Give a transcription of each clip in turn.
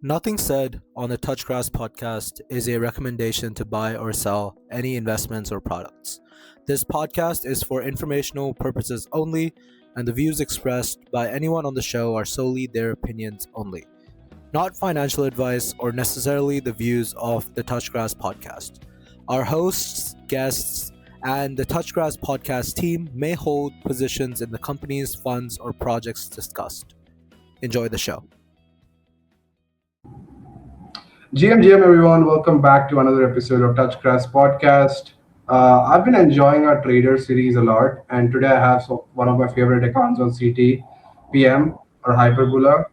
Nothing said on the Touchgrass podcast is a recommendation to buy or sell any investments or products. This podcast is for informational purposes only, and the views expressed by anyone on the show are solely their opinions only, not financial advice or necessarily the views of the Touchgrass podcast. Our hosts, guests, and the Touchgrass podcast team may hold positions in the companies, funds, or projects discussed. Enjoy the show. GM everyone, welcome back to another episode of Touchgrass Podcast. I've been enjoying our trader series a lot, and today I have one of my favorite accounts on CT, PM or Hyperbulla.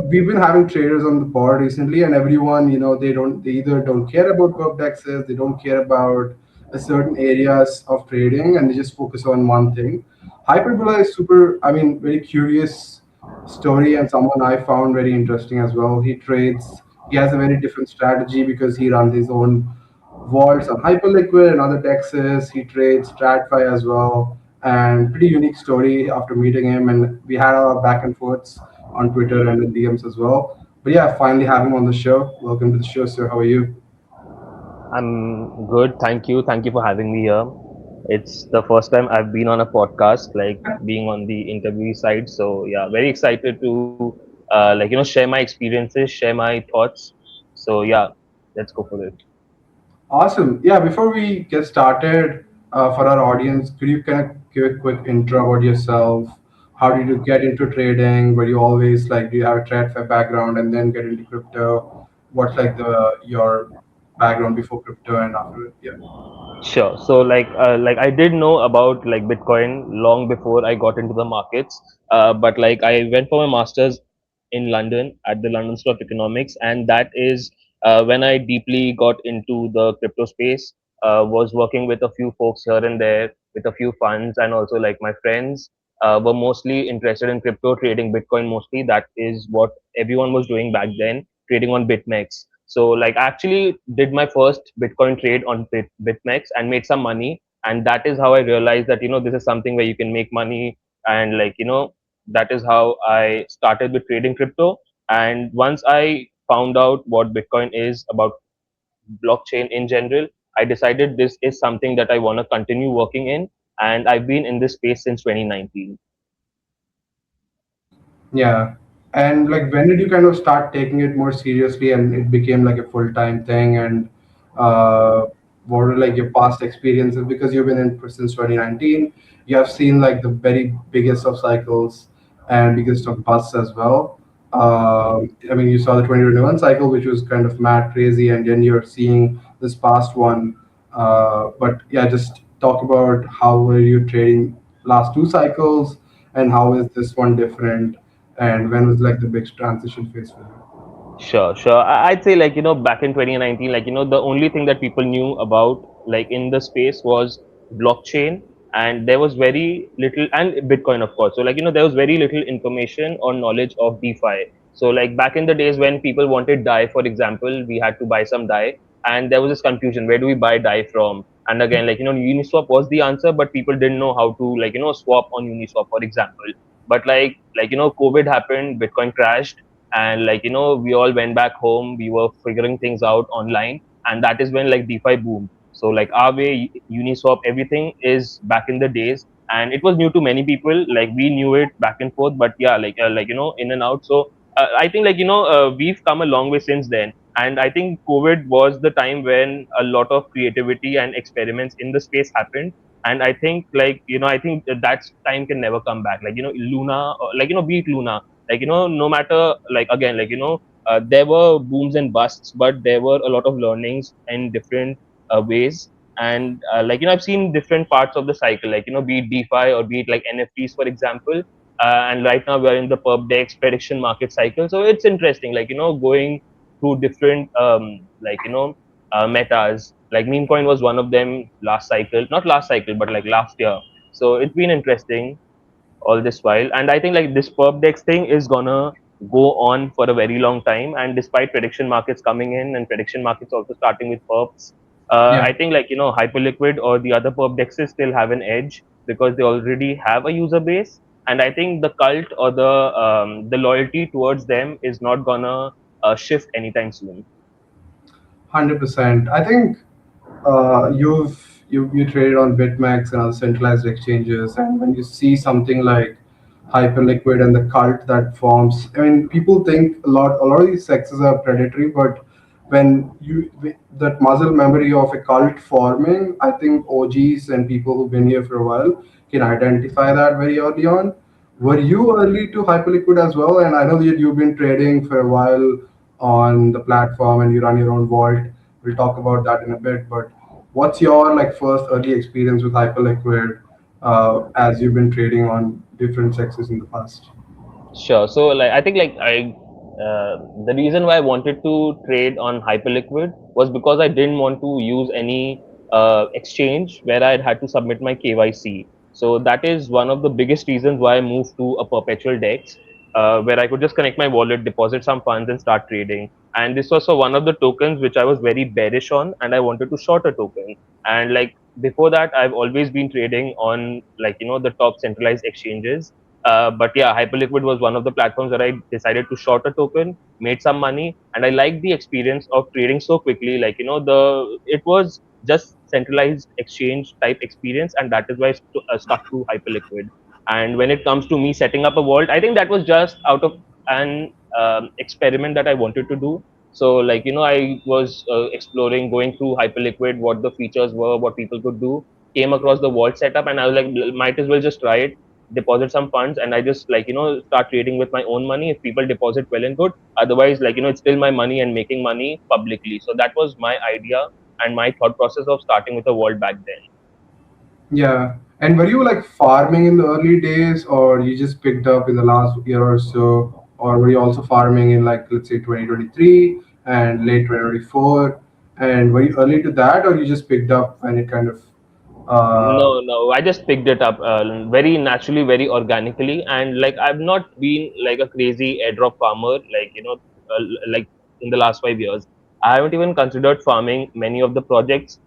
We've been having traders on the board recently, and everyone, they either don't care about perp DEXs, they don't care about a certain areas of trading, and they just focus on one thing. Hyperbulla is very curious story and someone I found very interesting as well. He has a very different strategy because he runs his own vaults on Hyperliquid and other DEXs. He trades TradFi as well, and pretty unique story after meeting him. And we had our back and forths on Twitter and in DMs as well. But yeah, finally have him on the show. Welcome to the show, sir. How are you? I'm good. Thank you. Thank you for having me here. It's the first time I've been on a podcast, like being on the interview side. So yeah, very excited to share my experiences, share my thoughts. So yeah, let's go for it. Awesome. Yeah, before we get started, for our audience, could you kind of give a quick intro about yourself? How did you get into trading? Were you always like, do you have a TradFi background and then get into crypto? What's like the your background before crypto and after it? Yeah. Sure. So like I did know about like Bitcoin long before I got into the markets. But like I went for my masters in London at the London School of Economics, and that is when I deeply got into the crypto space. Was working with a few folks here and there with a few funds, and also like my friends were mostly interested in crypto trading Bitcoin mostly. That is what everyone was doing back then, trading on BitMEX. So like I actually did my first Bitcoin trade on BitMEX and made some money, and that is how I realized that this is something where you can make money, and that is how I started with trading crypto. And once I found out what Bitcoin is about, blockchain in general, I decided this is something that I want to continue working in, and I've been in this space since 2019. Yeah. And like, when did you kind of start taking it more seriously and it became like a full-time thing? And uh, what were like your past experiences? Because you've been in since 2019, you have seen like the very biggest of cycles and biggest of busts as well. You saw the 2021 cycle, which was kind of mad crazy, and then you're seeing this past one. But yeah, just talk about how were you trading last two cycles, and how is this one different, and when was like the big transition phase for you? Sure, sure. I'd say like back in 2019, like the only thing that people knew about like in the space was blockchain, and there was very little, and Bitcoin of course. So like there was very little information or knowledge of DeFi. So like back in the days when people wanted DAI, for example, we had to buy some DAI, and there was this confusion: where do we buy DAI from? And again, like Uniswap was the answer, but people didn't know how to like swap on Uniswap, for example. But COVID happened, Bitcoin crashed, and we all went back home, we were figuring things out online, and that is when like DeFi boomed. So like our way, Uniswap, everything is back in the days, and it was new to many people. Like we knew it back and forth, but yeah, in and out. So I think we've come a long way since then, and I think COVID was the time when a lot of creativity and experiments in the space happened. And I think I think that time can never come back. Luna, be it Luna, no matter, like again, there were booms and busts, but there were a lot of learnings in different ways. And I've seen different parts of the cycle, be it DeFi or be it like NFTs, for example. And right now we're in the perp dex prediction market cycle, so it's interesting, going through different metas. Like meme coin was one of them last cycle, not last cycle, but like last year. So it's been interesting all this while. And I think like this perp dex thing is gonna go on for a very long time. And despite prediction markets coming in and prediction markets also starting with perps, Yeah. I think Hyperliquid or the other perp dexes still have an edge because they already have a user base. And I think the cult or the loyalty towards them is not gonna shift anytime soon. 100%. I think you traded on BitMEX and other centralized exchanges, and when you see something like Hyperliquid and the cult that forms, I mean, people think a lot of these sexes are predatory, but when that muscle memory of a cult forming, I think OGs and people who've been here for a while can identify that very early on. Were you early to Hyperliquid as well? And I know that you've been trading for a while on the platform and you run your own vault. We'll talk about that in a bit. But what's your like first early experience with Hyperliquid as you've been trading on different sexes in the past? Sure. So like I think like the reason why I wanted to trade on Hyperliquid was because I didn't want to use any exchange where I had to submit my KYC. So that is one of the biggest reasons why I moved to a perpetual DEX, where I could just connect my wallet, deposit some funds, and start trading. And this was for one of the tokens which I was very bearish on, and I wanted to short a token. And like before that, I've always been trading on like the top centralized exchanges, but yeah, Hyperliquid was one of the platforms that I decided to short a token, made some money, and I liked the experience of trading so quickly. Like the it was just centralized exchange type experience, and that is why I stuck to Hyperliquid. And when it comes to me setting up a vault, I think that was just out of an experiment that I wanted to do. So like I was exploring, going through Hyperliquid, what the features were, what people could do. Came across the vault setup, and I was like, might as well just try it, deposit some funds, and I just like start trading with my own money. If people deposit, well and good. Otherwise, like it's still my money and making money publicly. So that was my idea and my thought process of starting with a vault back then. Yeah. And were you like farming in the early days, or you just picked up in the last year or so, or were you also farming in like let's say 2023 and late 2024? And were you early to that, or you just picked up when it kind of No, no, I just picked it up very naturally, very organically, and like I've not been like a crazy airdrop farmer, like like in the last 5 years. I haven't even considered farming many of the projects.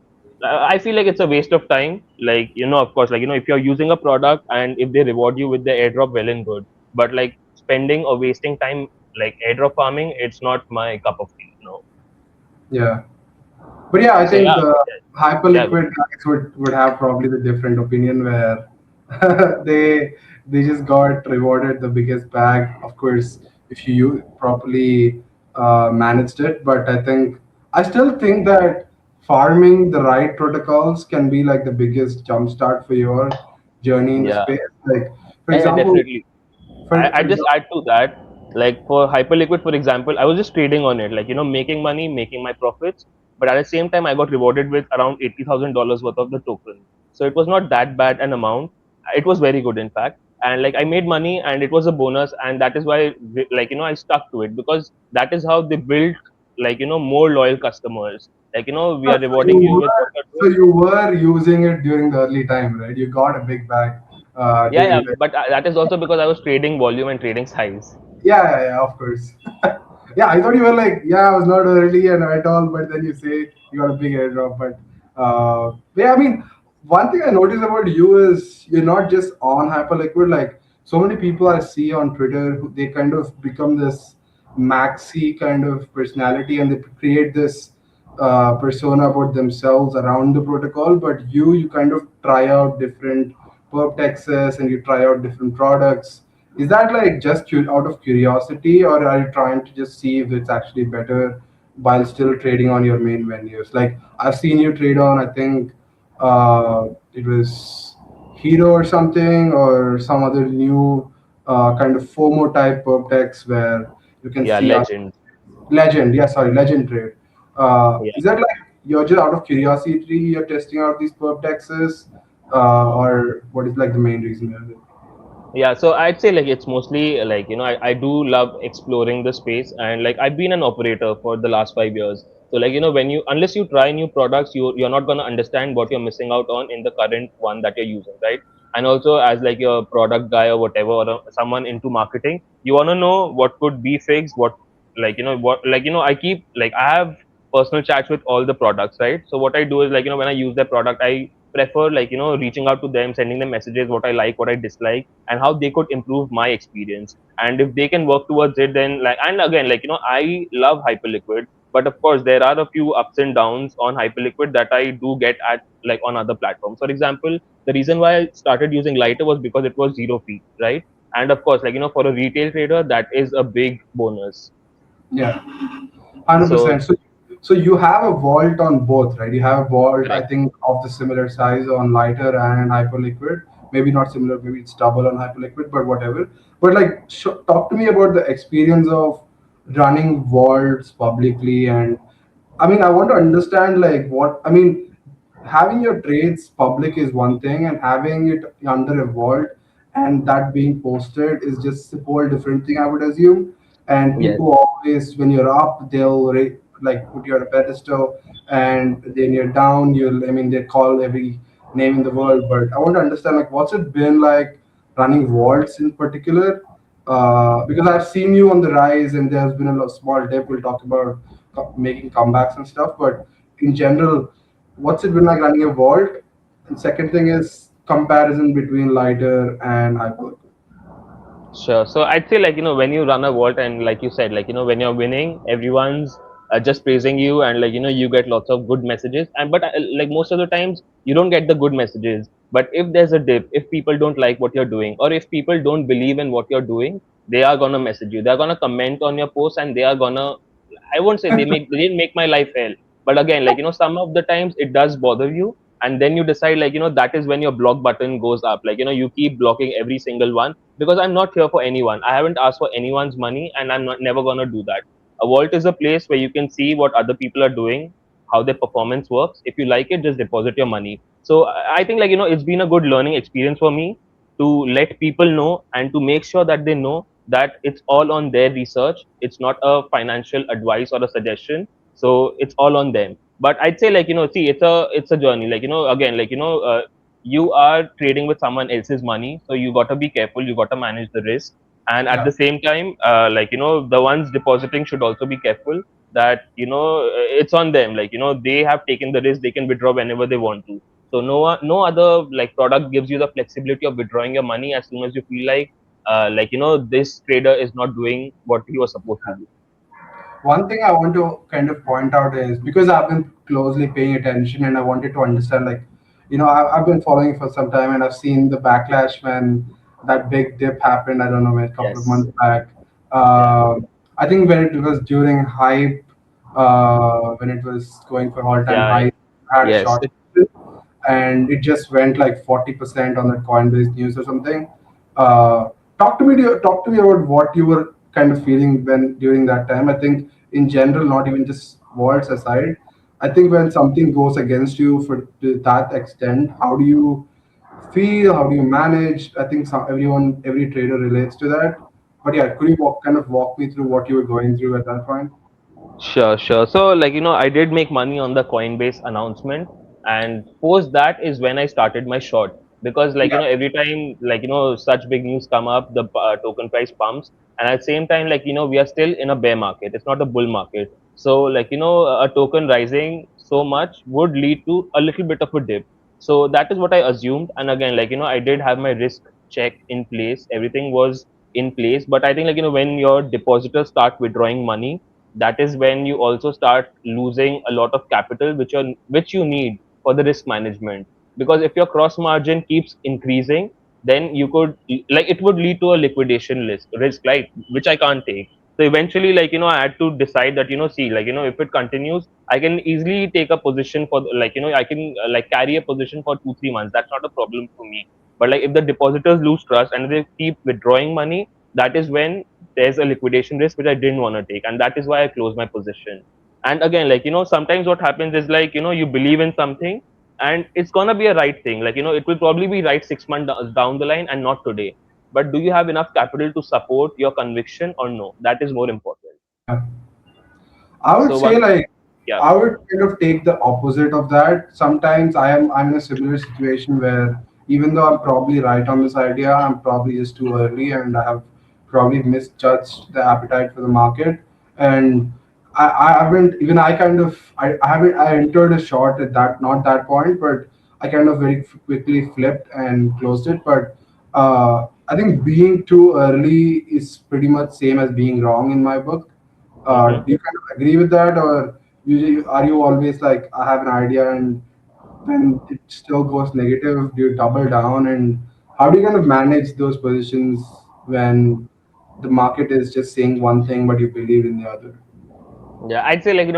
I feel like it's a waste of time. Like of course, like if you're using a product and if they reward you with the airdrop, well and good. But like spending or wasting time like airdrop farming, it's not my cup of tea. yeah? But yeah, I So think yeah, the yeah, hyperliquid guys would have probably the different opinion where they just got rewarded the biggest bag. Of course, if you properly managed it. But I still think that farming the right protocols can be like the biggest jumpstart for your journey in the yeah, space. Like for yeah, example, definitely. I for just example, add to that, like for Hyperliquid, for example, I was just trading on it, like making money, making my profits, but at the same time, I got rewarded with around $80,000 worth of the token. So it was not that bad an amount. It was very good, in fact, and like I made money, and it was a bonus, and that is why, like I stuck to it because that is how they built, like more loyal customers. Like we are rewarding you with what you're so doing. you were using it during the early time, right? You got a big bag Yeah, yeah, during the but that is also because I was trading volume and trading size. yeah, of course. Yeah, I thought you were like, yeah, I was not early and at all, but then you say you got a big airdrop. But yeah, I mean, one thing I noticed about you is you're not just on Hyperliquid. Like so many people I see on Twitter, who they kind of become this maxi kind of personality, and they create this persona about themselves around the protocol. But you kind of try out different perp texts and you try out different products. Is that like just out of curiosity, or are you trying to just see if it's actually better while still trading on your main venues? Like I've seen you trade on, I think it was Hero or something, or some other new kind of FOMO type perptex where you can Yeah, see legend. Legend. Yeah, sorry, Legend trade. Yeah. Is that like you're just out of curiosity, you're testing out these perptexes, or what is like the main reason behind it? Yeah, so I'd say like it's mostly like I do love exploring the space, and like I've been an operator for the last 5 years. So like when you unless you try new products, you're not gonna understand what you're missing out on in the current one that you're using, right? And also as like your product guy or whatever, or someone into marketing, you wanna know what could be fixed, what like what like I keep like I have personal chats with all the products, right? So what I do is like when I use that product, I prefer like reaching out to them, sending them messages, what I like, what I dislike, and how they could improve my experience. And if they can work towards it, then like, and again, like I love Hyperliquid, but of course there are a few ups and downs on Hyperliquid that I do get at like on other platforms. For example, the reason why I started using Lighter was because it was zero fee, right? And of course, like for a retail trader, that is a big bonus. Yeah, 100%. So So you have a vault on both, right? You have a vault, I correct. think, of the similar size on Lighter and Hyperliquid. Maybe not similar, maybe it's double on Hyperliquid, but whatever. But like, talk to me about the experience of running vaults publicly. And I mean, I want to understand like what I mean. Having your trades public is one thing, and having it under a vault and that being posted is just a whole different thing, I would assume. And Yes. people always, when you're up, they'll like put you on a pedestal, and then you're down, I mean, they call every name in the world. But I want to understand like what's it been like running vaults in particular, because I've seen you on the rise, and there's been a small dip. We'll talk about making comebacks and stuff, but in general, what's it been like running a vault? And second thing is comparison between lighter and hyperliquid. Sure. So I'd say like when you run a vault and like you said like when you're winning, everyone's just praising you, and like you get lots of good messages. And but like most of the times you don't get the good messages. But if there's a dip, if people don't like what you're doing, or if people don't believe in what you're doing, they are gonna message you. They're gonna comment on your post, and they are gonna, I won't say they didn't make my life hell, but again, like some of the times it does bother you, and then you decide like that is when your block button goes up. Like you keep blocking every single one, because I'm not here for anyone. I haven't asked for anyone's money, and I'm not never gonna do that. A vault is a place where you can see what other people are doing, how their performance works. If you like it, just deposit your money. So I think like it's been a good learning experience for me to let people know and to make sure that they know that it's all on their research. It's not a financial advice or a suggestion. So it's all on them. But I'd say like see, it's a journey. Like again, like you are trading with someone else's money, so you got to be careful. You got to manage the risk, and at Yeah. the same time, like the ones depositing should also be careful that it's on them. Like they have taken the risk. They can withdraw whenever they want to. So no other like product gives you the flexibility of withdrawing your money as soon as you feel like this trader is not doing what he was supposed to do. One thing I want to kind of point out is because I've been closely paying attention, and I wanted to understand like, I've been following for some time, and I've seen the backlash when that big dip happened. I don't know, a couple of Yes. months back. Yeah. I think when it was during hype, when it was going for all-time Yeah. high, I had a Yes. short, and it just went like 40% on that Coinbase news or something. Uh, talk to me about what you were kind of feeling when during that time. I think in general, not even just vaults aside, I think when something goes against you for to that extent, how do you feel? How do you manage? I think every trader relates to that. But yeah, could you walk me through what you were going through at that point? Sure, sure. So, like, I did make money on the Coinbase announcement, and post that is when I started my short. Because, like, Yeah. every time, like, such big news come up, the token price pumps, and at the same time, like, we are still in a bear market. It's not a bull market. So, like, a token rising so much would lead to a little bit of a dip. So that is what I assumed. And again, like, I did have my risk check in place. Everything was in place. But I think, like, when your depositors start withdrawing money, that is when you also start losing a lot of capital which you need for the risk management. Because if your cross margin keeps increasing, then you could, like, it would lead to a liquidation risk, like, which I can't take. So eventually, like, I had to decide that, see, like, if it continues, I can easily take a position for, like, I can like carry a position for 2 3 months. That's not a problem for me. But like if the depositors lose trust and they keep withdrawing money, that is when there's a liquidation risk which I didn't want to take, and that is why I closed my position. And again, like, sometimes what happens is, like, you believe in something, and it's gonna be a right thing. Like, it will probably be right 6 months down the line and not today. But do you have enough capital to support your conviction or no? That is more important. Yeah. I would So say one, like yeah, I would kind of take the opposite of that. Sometimes I'm in a similar situation where even though I'm probably right on this idea, I'm probably just too early, and I have probably misjudged the appetite for the market. And I haven't even I kind of I haven't I entered a short at that not that point, but I kind of very quickly flipped and closed it. But I think being too early is pretty much same as being wrong in my book. Do you Hmm. kind of agree with that, or are you always like, I have an idea, and when it still goes negative, do you double down? And how do you kind of manage those positions when the market is just saying one thing but you believe in the other? Yeah, I'd say like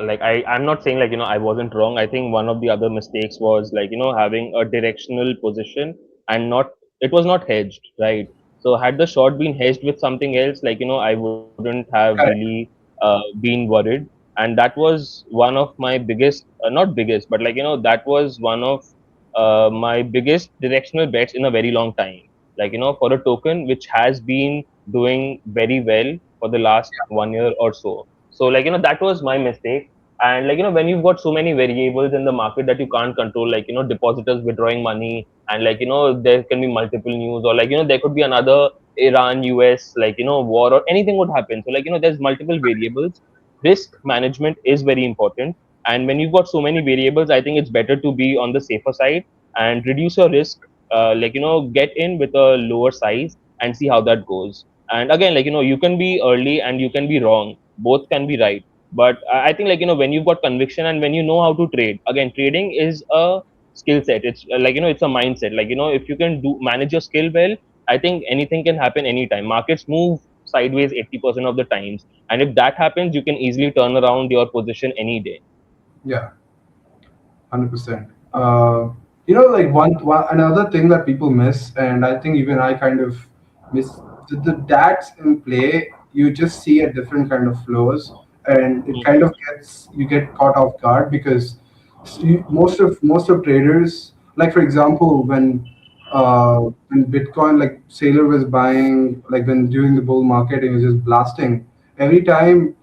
like I'm not saying like I wasn't wrong. I think one of the other mistakes was like having a directional position and not it was not hedged, right? So had the short been hedged with something else, like I wouldn't have Correct. really been worried. And that was one of my biggest, not biggest, but like that was one of my biggest directional bets in a very long time. Like for a token which has been doing very well for the last 1 year or so. So like that was my mistake. And like when you've got so many variables in the market that you can't control, like depositors withdrawing money, and like there can be multiple news, or like there could be another Iran US like war, or anything would happen. So like there's multiple variables. Risk management is very important, and when you've got so many variables, I think it's better to be on the safer side and reduce your risk. Like get in with a lower size and see how that goes. And again, like you can be early and you can be wrong, both can be right. But I think like when you've got conviction and when you know how to trade, again, trading is a skill set. It's like it's a mindset. Like if you can do manage your skill well, I think anything can happen anytime. Markets move sideways 80% of the times, and if that happens, you can easily turn around your position any day. Yeah, 100%. Like one another thing that people miss, and I think even I kind of miss the DAX in play. You just see a different kind of flows, and it kind of gets you get caught off guard because most of traders, like for example, when Bitcoin, like Sailor was buying, like when during the bull market, it was just blasting every time.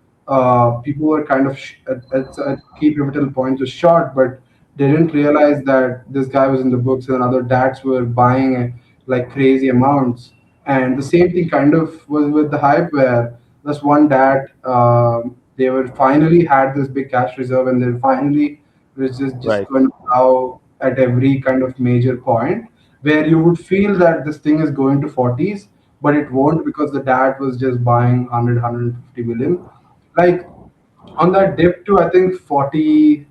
People were kind of at key pivotal points was short, but they didn't realize that this guy was in the books and other DATs were buying like crazy amounts. And the same thing kind of was with the hype where this one DAT, they were finally had this big cash reserve and they finally was just Right. going to allow at every kind of major point where you would feel that this thing is going to 40s, but it won't because the DAT was just buying 100 like on that dip to I think 40,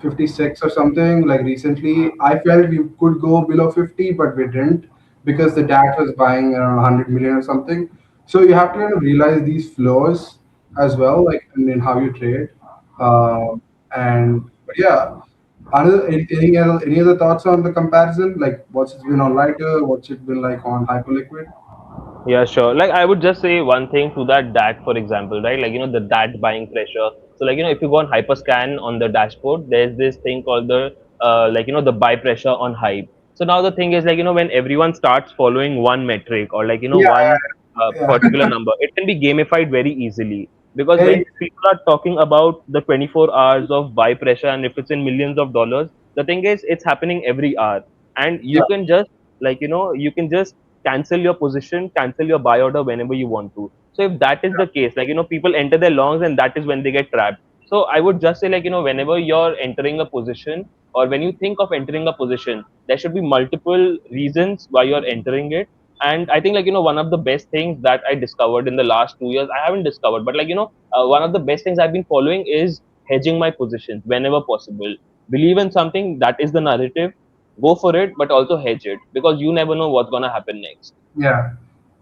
56 or something, like recently I felt we could go below 50 but we didn't because the DAT was buying around 100 million or something. So you have to kind of realize these flows as well, like in how you trade. And but yeah, any other thoughts on the comparison, like what's it been on Lighter, what's it been like on Hyperliquid? Yeah, sure. Like I would just say one thing to that DAT, for example, right? Like the DAT buying pressure. So like if you go on Hyperscan on the dashboard, there's this thing called the like the buy pressure on hype. So now the thing is like when everyone starts following one metric or like Yeah, one yeah, particular number, it can be gamified very easily, because yeah. when people are talking about the 24 hours of buy pressure and if it's in millions of dollars, the thing is it's happening every hour, and Yeah, you can just like you can just cancel your position, cancel your buy order whenever you want to. So if that is the case, like people enter their longs and that is when they get trapped. So I would just say like whenever you're entering a position, or when you think of entering a position, there should be multiple reasons why you're entering it. And I think like one of the best things that I discovered in the last 2 years, I haven't discovered, but like one of the best things I've been following is hedging my positions whenever possible. Believe in something, that is the narrative, go for it, but also hedge it, because you never know what's gonna happen next. yeah.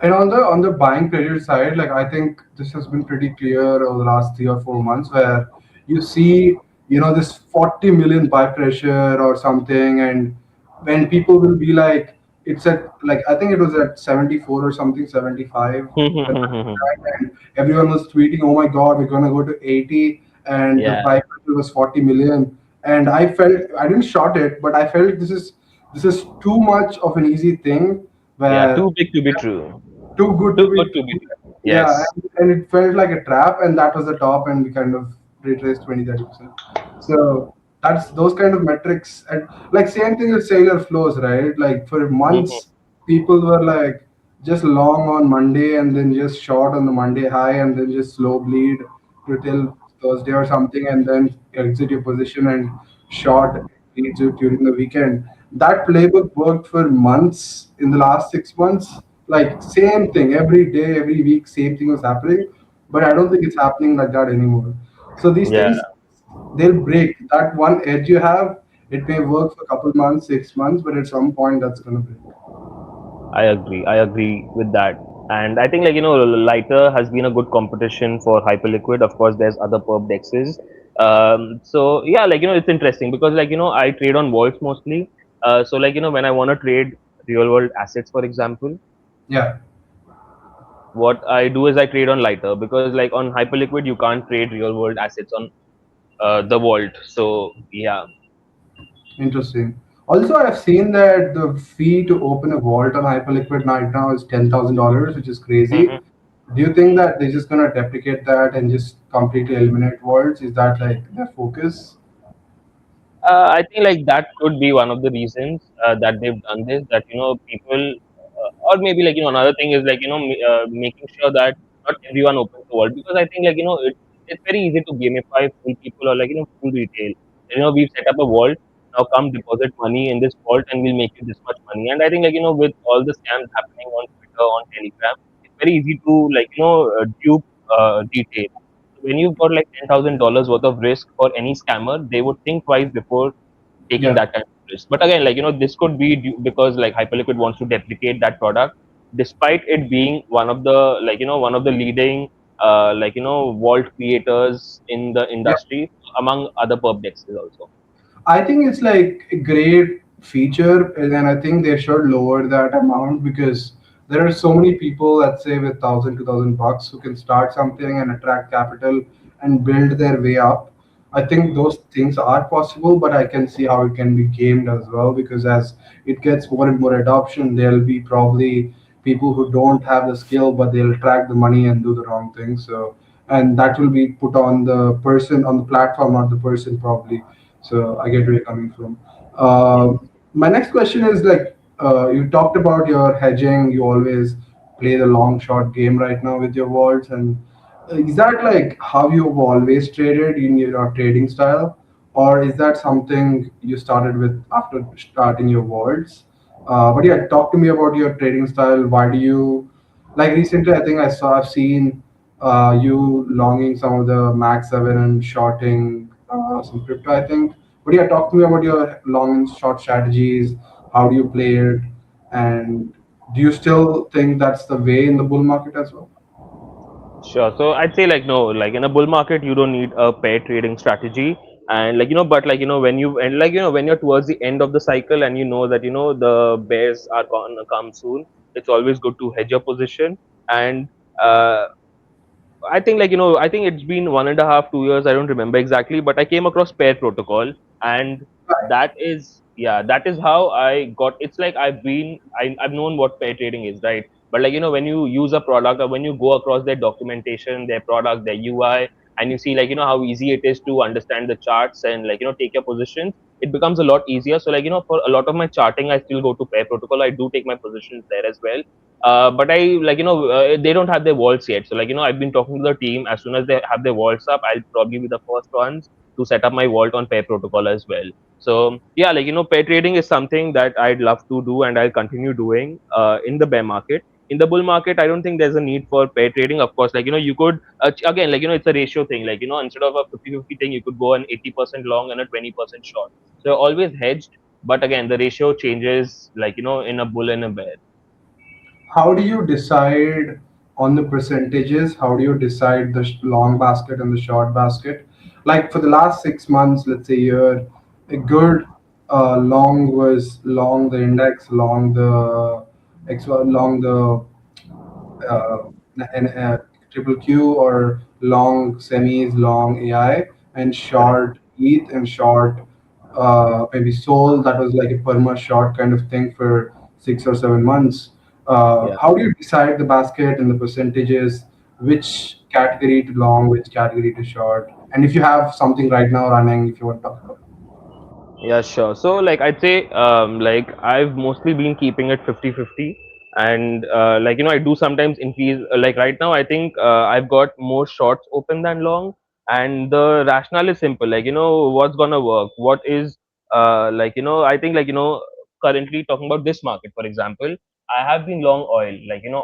And on the buying credit side, like I think this has been pretty clear over the last 3 or 4 months, where you see, this 40 million buy pressure or something, and when people will be like, it's at like I think it was at 74 or something, 75, and everyone was tweeting, "Oh my God, we're gonna go to 80," and the Yeah, buy pressure was 40 million, and I felt I didn't short it, but I felt this is too much of an easy thing yeah, where too big to be true. too good to Too be good to be true. true. Yeah, Yes. and it felt like a trap, and that was the top, and we kind of retraced 20-30%. So that's those kind of metrics, and like same thing with Sailor flows, right? Like for Mhm. months, people were like just long on Monday and then just short on the Monday high, and then just slow bleed to till Thursday or something, and then exit your position and short. reads it during the weekend. That playbook worked for months in the last 6 months. Like same thing every day, every week, same thing was happening. But I don't think it's happening like that anymore. So these Yeah, things, they'll break. That one edge you have, it may work for a couple months, 6 months, but at some point that's gonna break. I agree. I agree with that. And I think Lighter has been a good competition for Hyperliquid. Of course, there's other perp DEXs. So yeah, it's interesting because I trade on vaults mostly. So when I want to trade real world assets, for example, Yeah, what I do is I trade on Lighter because like on Hyperliquid you can't trade real world assets on the vault. So yeah. interesting. Also, I've seen that the fee to open a vault on Hyperliquid right now is $10,000, which is crazy. Do you think that they're just gonna deprecate that and just completely eliminate vaults? Is that like their focus? I think that could be one of the reasons that they've done this. That people, or maybe another thing is making sure that not everyone opens the vault because I think it's very easy to gamify full people or full retail. We've set up a vault, now come deposit money in this vault and we'll make you this much money. And I think with all the scams happening on Twitter, on Telegram, it's very easy to dupe retail. When you've got like $10,000 worth of risk for any scammer, they would think twice before taking Yeah. that kind of risk. But again, this could be because Hyperliquid wants to deprecate that product, despite it being one of the one of the leading vault creators in the industry among other perp dexes also. I think it's like a great feature, and then I think they should lower that amount because there are so many people, let's say, with 1,000, 2,000 bucks who can start something and attract capital and build their way up. I think those things are possible, but I can see how it can be gamed as well because as it gets more and more adoption, there'll be probably people who don't have the skill, but they'll track the money and do the wrong thing. So, and that will be put on the person on the platform, not the person, probably. So I get where you're coming from. My next question is like you talked about your hedging. You always play the long short game right now with your vaults, and is that like how you've always traded in your trading style, or is that something you started with after starting your vaults? But yeah, talk to me about your trading style. Why do you like recently? I think I've seen you longing some of the Max 7 and shorting some crypto, I think. But yeah, talk to me about your long and short strategies. How do you play it? And do you still think that's the way in the bull market as well? Sure. So I'd say no, in a bull market, you don't need a pair trading strategy. And but when you and when you're towards the end of the cycle and that the bears are gonna come soon, it's always good to hedge your position. And uh, I think I think it's been 1.5, 2 years. I don't remember exactly, but I came across pair protocol, and that is that is how I got. It's like I've known what pair trading is, right? But when you use a product or when you go across their documentation, their product, their UI, and you see how easy it is to understand the charts and take your positions, it becomes a lot easier. So for a lot of my charting, I still go to pair protocol. I do take my positions there as well, but I they don't have their walls yet. So I've been talking to the team. As soon as they have their walls up, I'll probably be the first ones to set up my vault on pair protocol as well. So yeah, pair trading is something that I'd love to do and I'll continue doing in the bear market. In the bull market, I don't think there's a need for pair trading. Of course, you could again it's a ratio thing. Instead of a 50-50 thing, you could go an 80% long and a 20% short. So you're always hedged, but again the ratio changes in a bull and a bear. How do you decide on the percentages? How do you decide the long basket and the short basket? Like for the last 6 months, let's say year, a good long was long the index, long the long the uh, and triple Q, or long semis, long AI, and Correct. short ETH and short maybe Sol. That was like a perma short kind of thing for 6 or 7 months. Yeah. How do you decide the basket and the percentages? Which category to long, which category to short? And if you have something right now running, if you want to talk about it. Yeah, sure. So, I'd say, I've mostly been keeping it 50-50. And, I do sometimes increase, right now, I think I've got more shorts open than long. And the rationale is simple, what's going to work? What is I think currently talking about this market, for example, I have been long oil.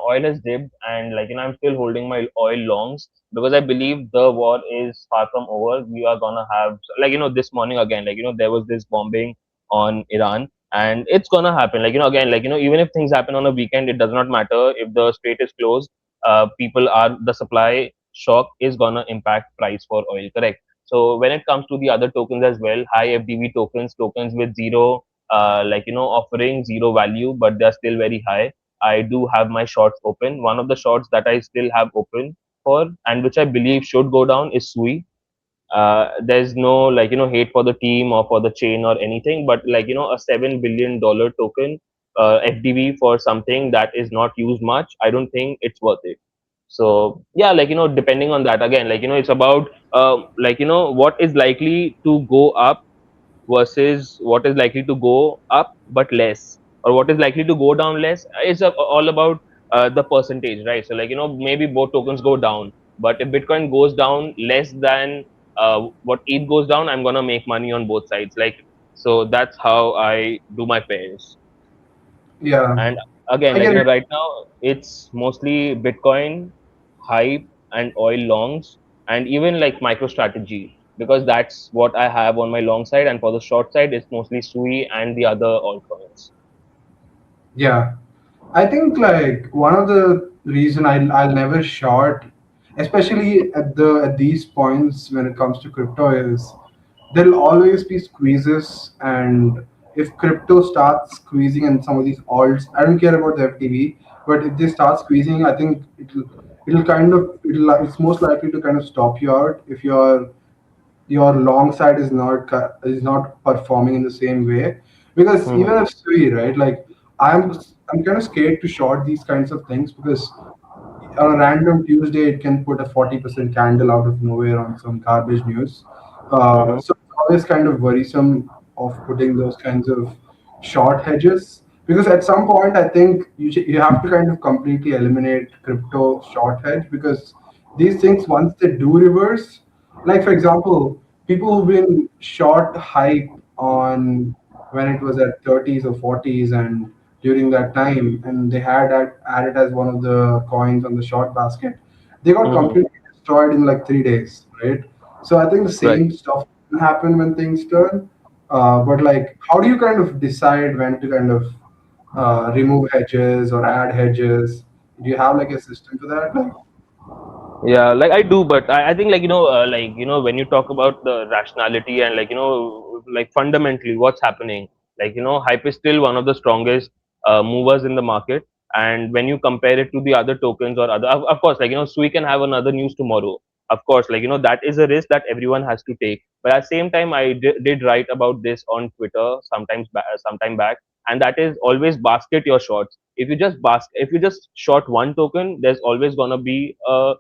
Oil has dipped, and I'm still holding my oil longs because I believe the war is far from over. We are gonna have this morning again, there was this bombing on Iran, and it's gonna happen. Again, even if things happen on a weekend, it does not matter if the strait is closed. People are the supply shock is gonna impact price for oil. Correct. So when it comes to the other tokens as well, high FDV tokens, tokens with zero, offering zero value, but they're still very high. I do have my shorts open. One of the shorts that I still have open for, and which I believe should go down, is Sui. There's no hate for the team or for the chain or anything, but a $7 billion token FDV for something that is not used much, I don't think it's worth it. So yeah, depending on that, again, it's about what is likely to go up versus what is likely to go up but less, or what is likely to go down less. It's all about the percentage, right? So maybe both tokens go down, but if Bitcoin goes down less than what ETH goes down, I'm gonna make money on both sides. So that's how I do my pairs. Yeah, And again, I get it. right now it's mostly Bitcoin, hype, and oil longs, and even like MicroStrategy, because that's what I have on my long side. And for the short side, it's mostly Sui and the other altcoins. Yeah, I think like one of the reason I'll never short, especially at these points when it comes to crypto, is there'll always be squeezes, and if crypto starts squeezing and some of these alts, I don't care about the FTV, but if they start squeezing, I think it's most likely to kind of stop you out if your long side is not performing in the same way, because Hmm. even if Sui, right, like i'm I'm kind of scared to short these kinds of things, because on a random Tuesday, it can put a 40% candle out of nowhere on some garbage news. Hmm. So it's always kind of worrisome of putting those kinds of short hedges, because at some point, I think you have to kind of completely eliminate crypto short hedge, because these things, once they do reverse, like for example, people who've been short hype on when it was at 30s or 40s, and during that time, and they had it as one of the coins on the short basket, they got Hmm. completely destroyed in like 3 days, right? So I think the Right. same stuff can happen when things turn. But like, how do you kind of decide when to kind of remove hedges or add hedges? Do you have like a system for that? Like, Yeah, I do, but I think when you talk about the rationality and fundamentally what's happening, hype is still one of the strongest movers in the market. And when you compare it to the other tokens or other, of course, Sui can have another news tomorrow. Of course, that is a risk that everyone has to take. But at the same time, I did write about this on Twitter sometime back, and that is always basket your shorts. If you just short one token, there's always gonna be a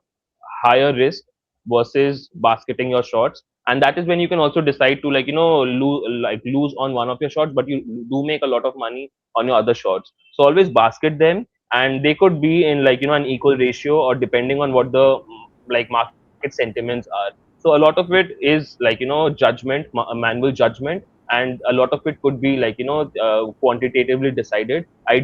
higher risk versus basketing your shots, and that is when you can also decide to lose on one of your shots, but you do make a lot of money on your other shots. So always basket them, and they could be in an equal ratio, or depending on what the market sentiments are. So a lot of it is manual judgment, and a lot of it could be quantitatively decided. I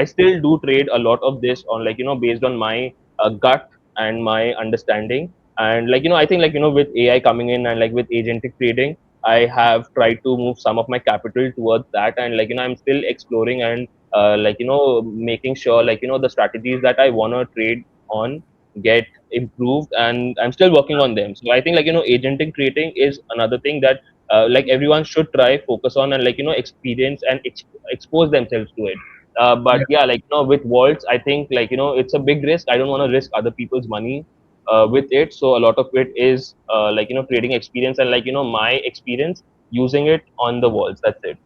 still do trade a lot of this on based on my gut and my understanding. And I think with AI coming in, and with agentic trading, I have tried to move some of my capital towards that. And I'm still exploring, and making sure the strategies that I want to trade on get improved, and I'm still working on them. So I think agentic trading is another thing that everyone should try, focus on, and experience and expose themselves to it. But yeah, yeah, with vaults, I think it's a big risk. I don't want to risk other people's money with it. So a lot of it is trading experience, and my experience using it on the vaults. That's it.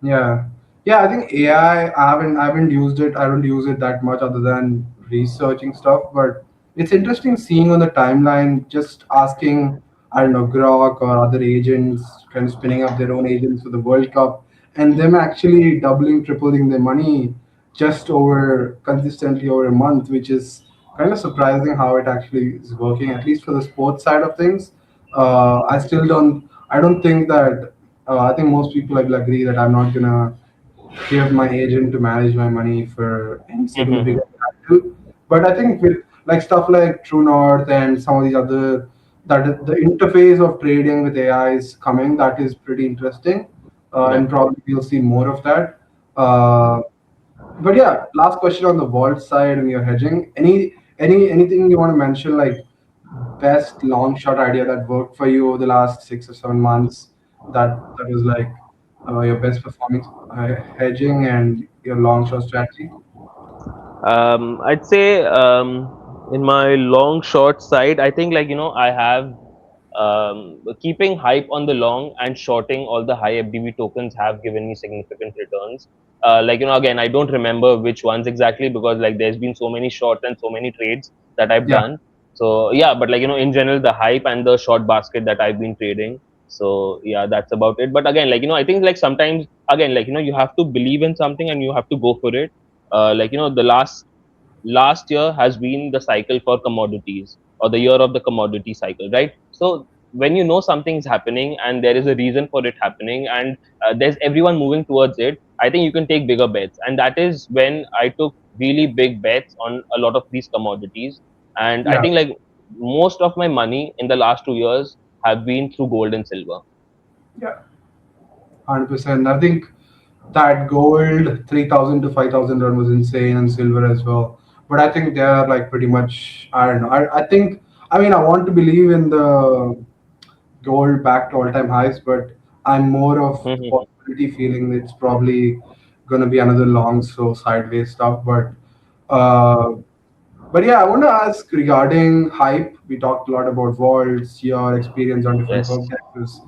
yeah, yeah. I think AI. I haven't used it. I don't use it that much other than researching stuff. But it's interesting seeing on the timeline, just asking, I don't know, Grok or other agents kind of spinning up their own agents for the World Cup, and them actually doubling, tripling their money just over consistently over a month, which is kind of surprising how it actually is working. At least for the sports side of things, I still don't. I don't think that. I think most people will agree that I'm not gonna give my agent to manage my money for any significant value. But I think with like stuff like True North and some of these other, that the interface of trading with AI is coming, that is pretty interesting, Yeah. and probably we'll see more of that. Uh, but yeah, last question on the vault side and your hedging. Anything you want to mention, like best long shot idea that worked for you over the last 6 or 7 months, that was like your best performing hedging and your long shot strategy? I'd say in my long short side, I think I have keeping hype on the long and shorting all the high FDB tokens have given me significant returns. Again, I don't remember which ones exactly because there's been so many shorts and so many trades that I've Yeah, done. So yeah, but in general, the hype and the short basket that I've been trading. So yeah, that's about it. But again, I think sometimes again, you have to believe in something and you have to go for it. The last year has been the cycle for commodities or the year of the commodity cycle, right? So when you know something is happening and there is a reason for it happening and there's everyone moving towards it, I think you can take bigger bets. And that is when I took really big bets on a lot of these commodities. And I yeah, think most of my money in the last 2 years have been through gold and silver. yeah, 100%. I think that gold 3,000 to 5,000 run was insane, and silver as well. But I think they are like pretty much. I don't know. I think. I mean, I want to believe in the gold back to all-time highs, but I'm more of the possibility feeling it's probably going to be another long, slow sideways stuff. Uh, but yeah, I want to ask regarding hype. We talked a lot about vaults, your experience on different Yes. perp DEXs,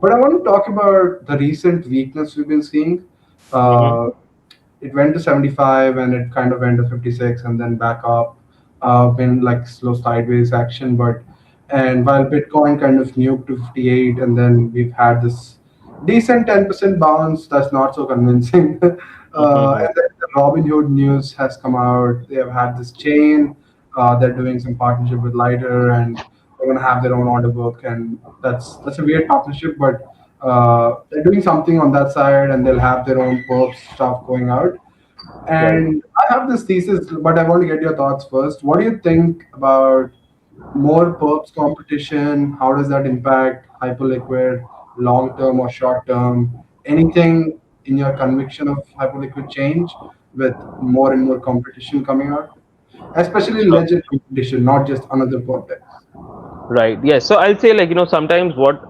but I want to talk about the recent weakness we've been seeing. Mm-hmm. Uh, it went to 75 and it kind of went to 56 and then back up. Been like slow sideways action, but and while Bitcoin kind of nuked to 58, and then we've had this decent 10% bounce that's not so convincing. Mm-hmm. And then the Robinhood news has come out. They have had this chain. They're doing some partnership with Lighter, and they're going to have their own order book, and that's a weird partnership, but they're doing something on that side, and they'll have their own perp stuff going out. Right. And I have this thesis, but I want to get your thoughts first. What do you think about more perps competition? How does that impact hyperliquid, long term or short term? Anything in your conviction of hyperliquid change with more and more competition coming out, especially Sure. legit competition, not just another perp? Right. Yes. So I'll say sometimes what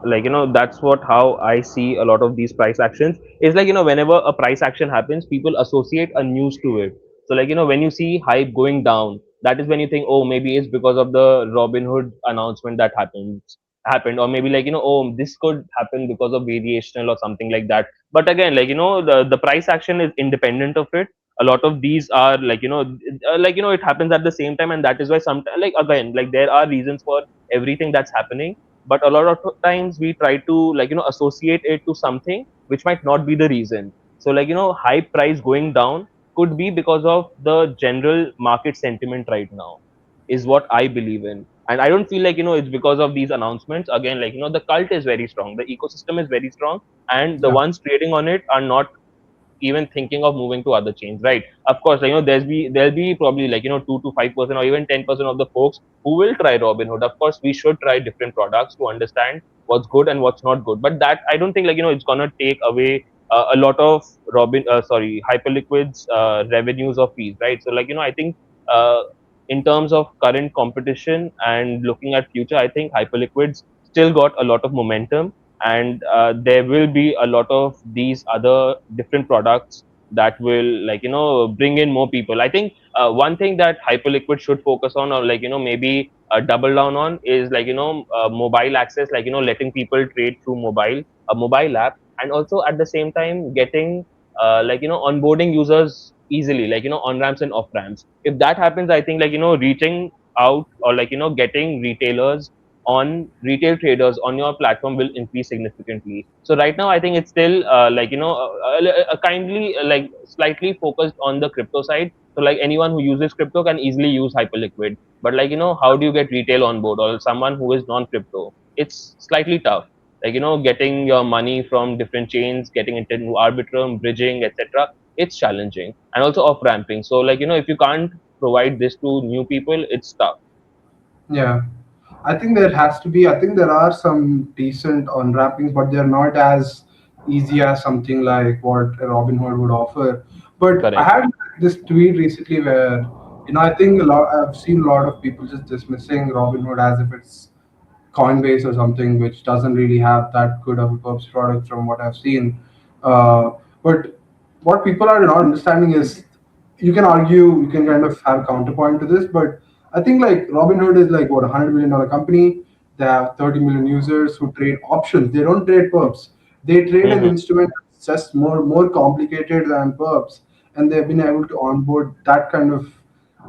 that's what how I see a lot of these price actions is whenever a price action happens, people associate a news to it. So when you see hype going down, that is when you think, oh, maybe it's because of the Robinhood announcement that happened, or maybe oh, this could happen because of variational or something like that. But again, the price action is independent of it. A lot of these are it happens at the same time, and that is why sometimes again there are reasons for everything that's happening, but a lot of times we try to associate it to something which might not be the reason. So high price going down could be because of the general market sentiment right now, is what I believe in. And I don't feel it's because of these announcements. Again, the cult is very strong, the ecosystem is very strong, and the Yeah, ones trading on it are not even thinking of moving to other chains, right? Of course, there'll be probably 2 to 5% or even 10% of the folks who will try Robinhood. Of course, we should try different products to understand what's good and what's not good. But that I don't think it's gonna take away a lot of Hyperliquid's revenues or fees, right? So I think uh, in terms of current competition and looking at future, I think Hyperliquid's still got a lot of momentum, and there will be a lot of these other different products that will bring in more people. I think one thing that Hyperliquid should focus on, or maybe double down on, is mobile access, letting people trade through a mobile app, and also at the same time getting onboarding users easily, on ramps and off ramps. If that happens, I think reaching out, or getting on retail traders on your platform will increase significantly. So right now, I think it's still kindly slightly focused on the crypto side. So anyone who uses crypto can easily use Hyperliquid. But how do you get retail on board or someone who is non-crypto? It's slightly tough. getting your money from different chains, getting into arbitrum, bridging, etc. It's challenging, and also off ramping. So if you can't provide this to new people, it's tough. Yeah. I think there has to be. I think there are some decent on wrappings, but they're not as easy as something like what Robinhood would offer. But I Correct. had this tweet recently where, I think a lot. I've seen a lot of people just dismissing Robinhood as if it's Coinbase or something, which doesn't really have that good of a purpose product from what I've seen. But what people are not understanding is, you can argue, you can kind of have counterpoint to this, but I think like Robinhood is like what, $100 million company. They have 30 million users who trade options. They don't trade perps. They trade an Hmm. instrument that's just more complicated than perps, and they've been able to onboard that kind of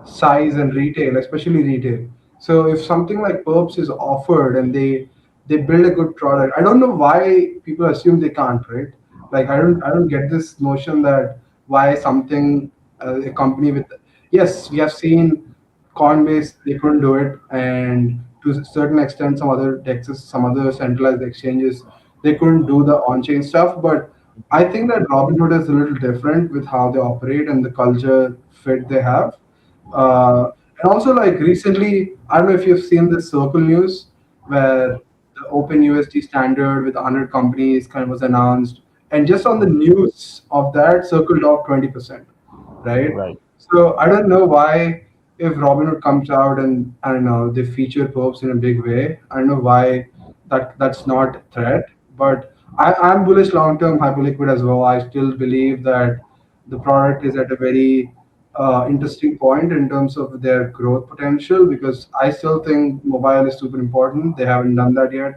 size and retail, especially retail. So if something like perps is offered and they build a good product, I don't know why people assume they can't, right? Like I don't get this notion that why something, a company with, yes, we have seen Coinbase, they couldn't do it, and to a certain extent some other DEXs, some other centralized exchanges, they couldn't do the on-chain stuff. But I think that Robinhood is a little different with how they operate and the culture fit they have. And also, like recently, I don't know if you've seen this Circle news where the Open USD standard with 100 companies kind of was announced, and just on the news of that, Circle dropped 20%, right? Right. So I don't know why, if Robinhood comes out and I don't know they feature perps in a big way, I don't know why that's not a threat. But I'm bullish long term Hyperliquid as well. I still believe that the product is at a very interesting point in terms of their growth potential, because I still think mobile is super important. They haven't done that yet,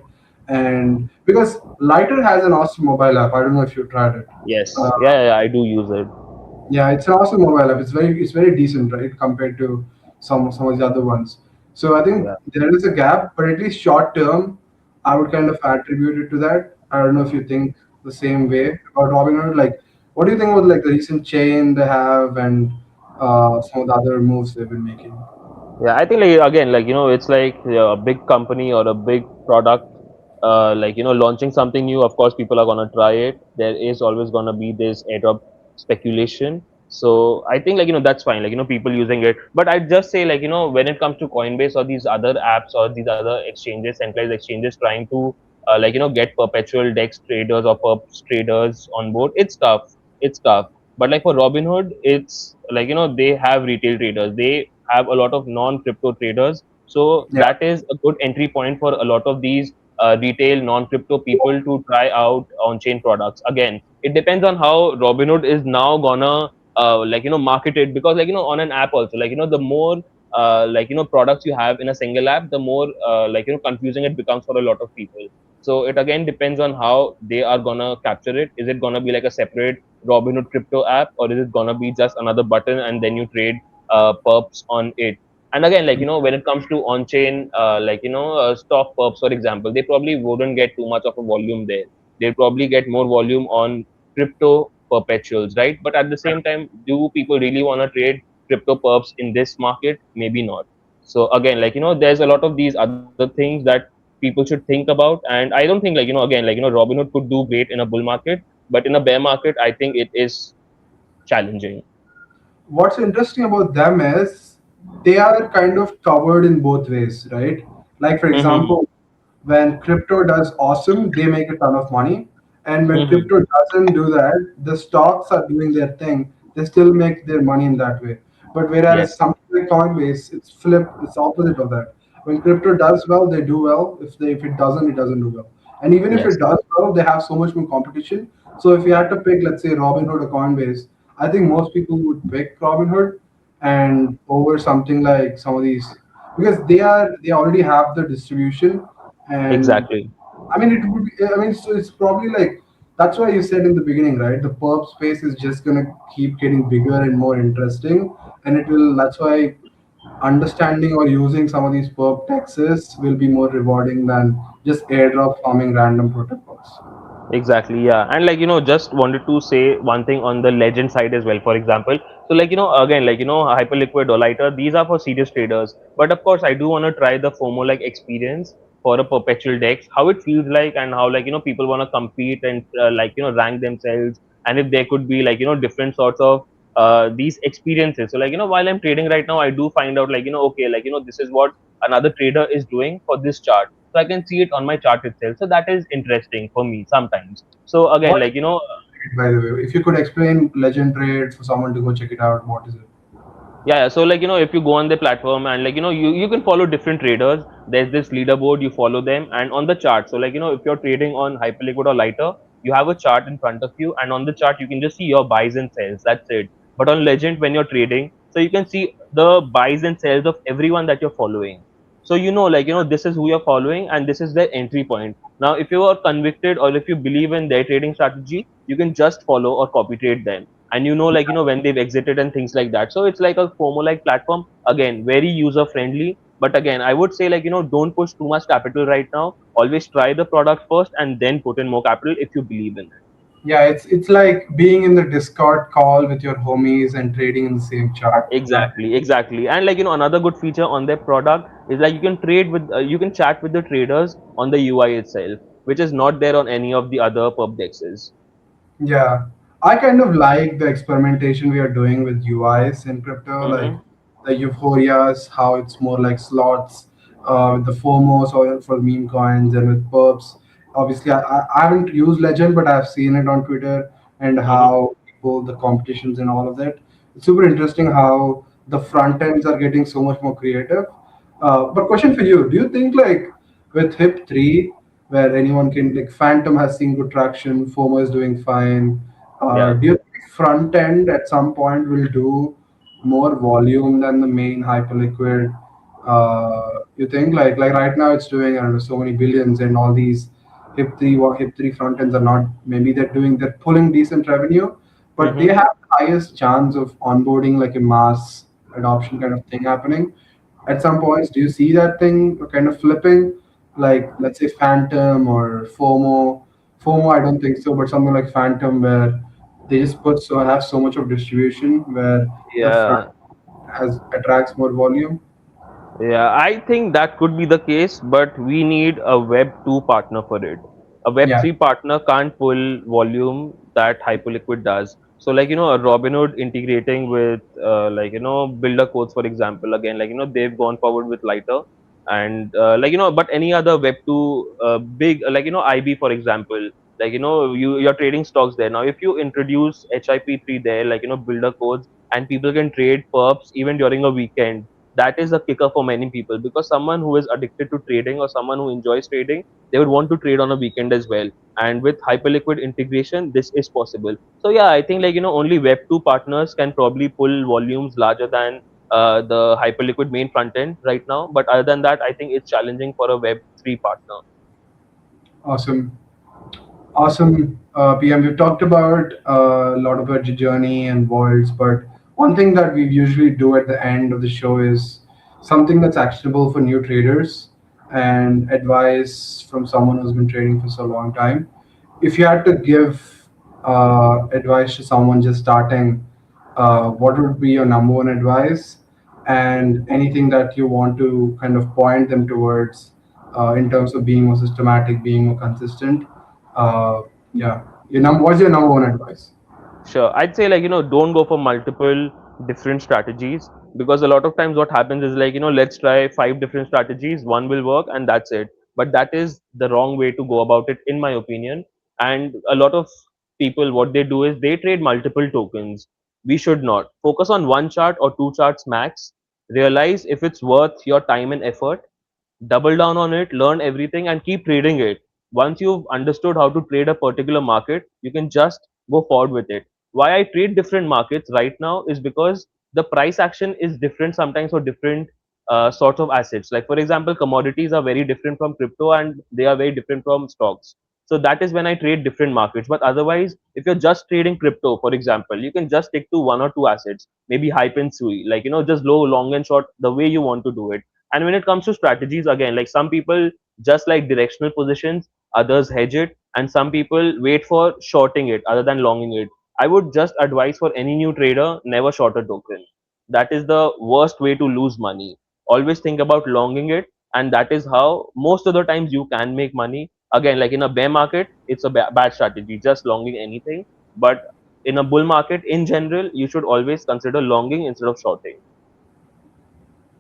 and because Lighter has an awesome mobile app. I don't know if you tried it. Yes. Uh, Yeah, yeah, yeah, I do use it. yeah, it's an awesome mobile app. It's very decent, right, compared to some of the other ones. So I think Yeah. there is a gap, but at least short term, I would kind of attribute it to that. I don't know if you think the same way about Robinhood. Like, what do you think about like the recent chain they have and some of the other moves they've been making? Yeah, I think again, it's like a big company or a big product, launching something new. Of course, people are gonna try it. There is always gonna be this airdrop speculation. So I think that's fine. People using it. But I'd just say when it comes to Coinbase or these other apps or these other exchanges, centralized exchanges trying to get perpetual DEX traders or perps traders on board, it's tough. It's tough. But like for Robinhood, it's they have retail traders. They have a lot of non-crypto traders. So Yeah, that is a good entry point for a lot of these retail non-crypto people to try out on-chain products. Again, it depends on how Robinhood is now gonna market it, because on an app also, the more products you have in a single app, the more confusing it becomes for a lot of people. So it again depends on how they are gonna capture it. Is it gonna be like a separate Robinhood crypto app, or is it gonna be just another button and then you trade perps on it? And again, when it comes to on-chain, stock perps, for example, they probably wouldn't get too much of a volume there. They'll probably get more volume on crypto perpetuals, right? But at the same time, do people really want to trade crypto perps in this market? Maybe not. So again, there's a lot of these other things that people should think about. And I don't think again, Robinhood could do great in a bull market, but in a bear market, I think it is challenging. what's interesting about them is they are kind of covered in both ways, right? Like for Hmm. example, when crypto does awesome, they make a ton of money. And when Hmm. crypto doesn't do that, the stocks are doing their thing. They still make their money in that way. But whereas Yes. something like Coinbase, it's flipped, it's opposite of that. When crypto does well, they do well. If it doesn't, it doesn't do well. And even if Yes. it does well, they have so much more competition. So if you had to pick, let's say, Robinhood or Coinbase, I think most people would pick Robinhood and over something like some of these, because they already have the distribution. And Exactly. I mean, it would be, I mean, so it's probably like, that's why you said in the beginning, right? The perp space is just gonna keep getting bigger and more interesting, and it will. That's why understanding or using some of these perp taxes will be more rewarding than just airdrop farming random protocols. Exactly, yeah. And just wanted to say one thing on the legend side as well, for example. So again, Hyperliquid or Lighter, these are for serious traders. But of course, I do want to try the FOMO like experience for a perpetual DEX, how it feels like, and how like people want to compete and rank themselves, and if there could be like different sorts of these experiences. So like while I'm trading right now, I do find out like okay, like this is what another trader is doing for this chart, so I can see it on my chart itself. So that is interesting for me sometimes. So again, What, like by the way, if you could explain Legend Trade for someone to go check it out, what is it? yeah, so like if you go on the platform and like you can follow different traders. There's this leaderboard, you follow them, and on the chart. So like if you're trading on Hyperliquid or Lighter, you have a chart in front of you, and on the chart you can just see your buys and sells. That's it. But on Legend, when you're trading, so you can see the buys and sells of everyone that you're following. So like this is who you're following, and this is their entry point. Now, if you are convicted or if you believe in their trading strategy, you can just follow or copy trade them, and like when they've exited and things like that. So it's like a FOMO like platform, again very user friendly. But again, I would say like don't push too much capital right now. Always try the product first and then put in more capital if you believe in it. Yeah, it's like being in the Discord call with your homies and trading in the same chart. Exactly. And like another good feature on their product is like you can chat with the traders on the UI itself, which is not there on any of the other pub dexes. Yeah, I kind of like the experimentation we are doing with UIs in crypto, like Mm-hmm. the euphorias, how it's more like slots, with the FOMOs or for meme coins, and with perps. Obviously, I haven't used Legend, but I've seen it on Twitter and Mm-hmm. how people, the competitions and all of that. It's super interesting how the front ends are getting so much more creative. But question for you: do you think like with Hip 3, where anyone can like Phantom has seen good traction, FOMO is doing fine. Yeah. Do you think front end at some point will do more volume than the main Hyperliquid? You think like right now it's doing I don't know so many billions, and all these Hip 3 front ends are not, maybe they're pulling decent revenue, but they Mm-hmm. have the highest chance of onboarding like a mass adoption kind of thing happening at some points. Do you see that thing kind of flipping, like let's say Phantom or FOMO? I don't think so, but something like Phantom, where they just have so much of distribution where the front Yeah. has attracts more volume. Yeah, I think that could be the case, but we need a Web 2 partner for it. A Web Yeah. 3 partner can't pull volume that Hyperliquid does. So, like, a Robinhood integrating with, builder codes, for example, again, like, they've gone forward with Lighter. And, but any other Web 2 big, IB, for example, like, you're trading stocks there. Now, if you introduce HIP3 there, like, builder codes, and people can trade perps even during a weekend, that is a kicker for many people, because someone who is addicted to trading or someone who enjoys trading, they would want to trade on a weekend as well. And with Hyperliquid integration, this is possible. So yeah, I think like only Web 2 partners can probably pull volumes larger than the Hyperliquid main front end right now. But other than that, I think it's challenging for a Web 3 partner. Awesome. Awesome, PM. We've talked about a lot about your journey and worlds, but one thing that we usually do at the end of the show is something that's actionable for new traders and advice from someone who's been trading for so long time. If you had to give advice to someone just starting, what would be your number one advice, and anything that you want to kind of point them towards in terms of being more systematic, being more consistent? uh, yeah. What's your number one advice? Sure. I'd say like, don't go for multiple different strategies, because a lot of times what happens is like, let's try five different strategies, one will work and that's it. But that is the wrong way to go about it, in my opinion. And a lot of people, what they do is they trade multiple tokens. We should not focus on one chart or two charts max. Realize if it's worth your time and effort, double down on it, learn everything, and keep trading it. Once you've understood how to trade a particular market, you can just go forward with it. Why I trade different markets right now is because the price action is different sometimes for different sorts of assets. Like, for example, commodities are very different from crypto and they are very different from stocks. So that is when I trade different markets. But otherwise, if you're just trading crypto, for example, you can just stick to one or two assets, maybe hype and sui, like, just low, long, and short, the way you want to do it. And when it comes to strategies, again, like some people just like directional positions, others hedge it, and some people wait for shorting it other than longing it. I would just advise for any new trader, never short a token. That is the worst way to lose money. Always think about longing it. and that is how most of the times you can make money. Again, like in a bear market, it's a bad strategy, just longing anything. But in a bull market in general, you should always consider longing instead of shorting.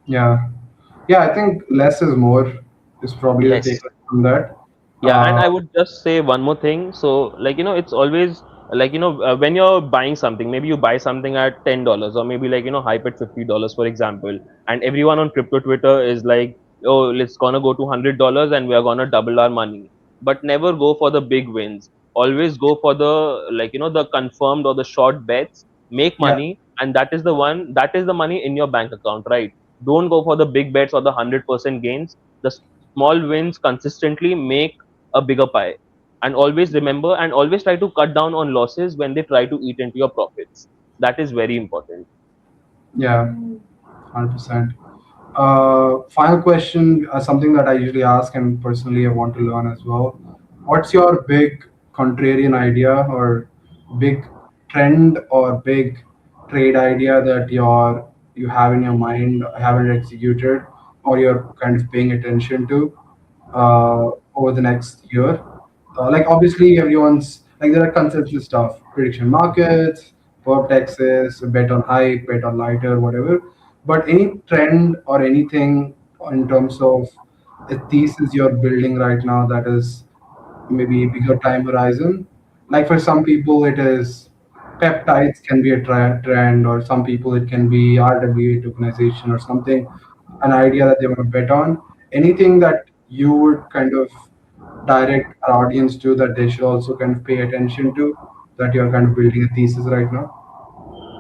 Yeah, yeah. I think less is more is probably the Yes. takeaway from that. Yeah, and Uh, I would just say one more thing. So, like, it's always like, when you're buying something, maybe you buy something at $10, or maybe like, hype at $50, for example, and everyone on crypto Twitter is like, oh, it's gonna go to $100 and we're gonna double our money. But never go for the big wins. Always go for the, like, the confirmed or the short bets, make yeah, money, and that is the money in your bank account, right? Don't go for the big bets or the 100% gains. The small wins consistently make a bigger pie. And always remember and always try to cut down on losses when they try to eat into your profits. That is very important. yeah, 100%. Final question, something that I usually ask and personally I want to learn as well. What's your big contrarian idea or big trend or big trade idea that you have in your mind, haven't executed, or you're kind of paying attention to over the next year? Like obviously everyone's like there are consensus stuff, prediction markets, perp taxes, bet on hype, bet on lighter, whatever. But any trend or anything in terms of a thesis you're building right now that is maybe bigger time horizon. Like for some people, it is peptides can be a trend, or some people it can be RWA tokenization or something, an idea that they want to bet on. Anything that you would kind of direct our audience to that they should also kind of pay attention to that you're kind of building a thesis right now.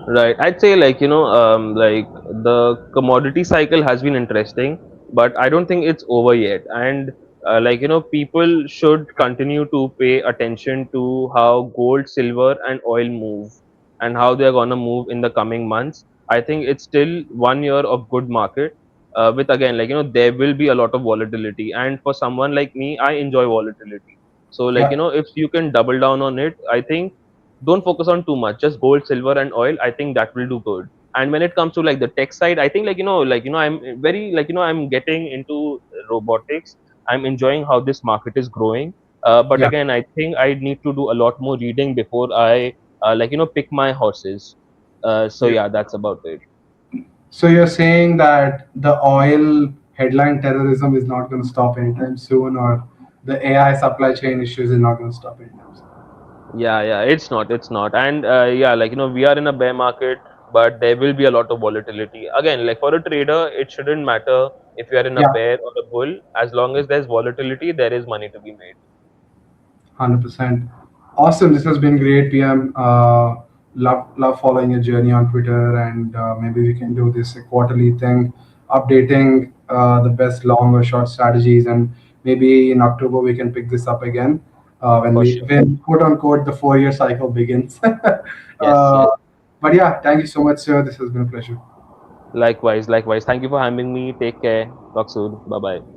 Right. I'd say like, like the commodity cycle has been interesting, but I don't think it's over yet. And like, people should continue to pay attention to how gold, silver, and oil move and how they're going to move in the coming months. I think it's still 1 year of good market. With again, like, there will be a lot of volatility. And for someone like me, I enjoy volatility. So, like, Yeah, if you can double down on it, I think don't focus on too much, just gold, silver, and oil. I think that will do good. And when it comes to like the tech side, I think like, I'm very like, I'm getting into robotics. I'm enjoying how this market is growing. But yeah, again, I think I need to do a lot more reading before I like, pick my horses. So yeah. yeah, that's about it. So you're saying that the oil headline terrorism is not going to stop anytime soon, or the AI supply chain issues is not going to stop anytime soon. Yeah, it's not. And yeah, like, we are in a bear market, but there will be a lot of volatility. Again, like for a trader, it shouldn't matter if you are in a Yeah, bear or a bull. As long as there's volatility, there is money to be made. 100%. Awesome. This has been great, PM. Love following your journey on Twitter, and maybe we can do this a quarterly thing, updating the best long or short strategies, and maybe in October we can pick this up again For sure. when quote unquote the 4 year cycle begins. Yes, yes. But yeah, thank you so much, sir. This has been a pleasure. Likewise, likewise. Thank you for having me. Take care. Talk soon. Bye bye.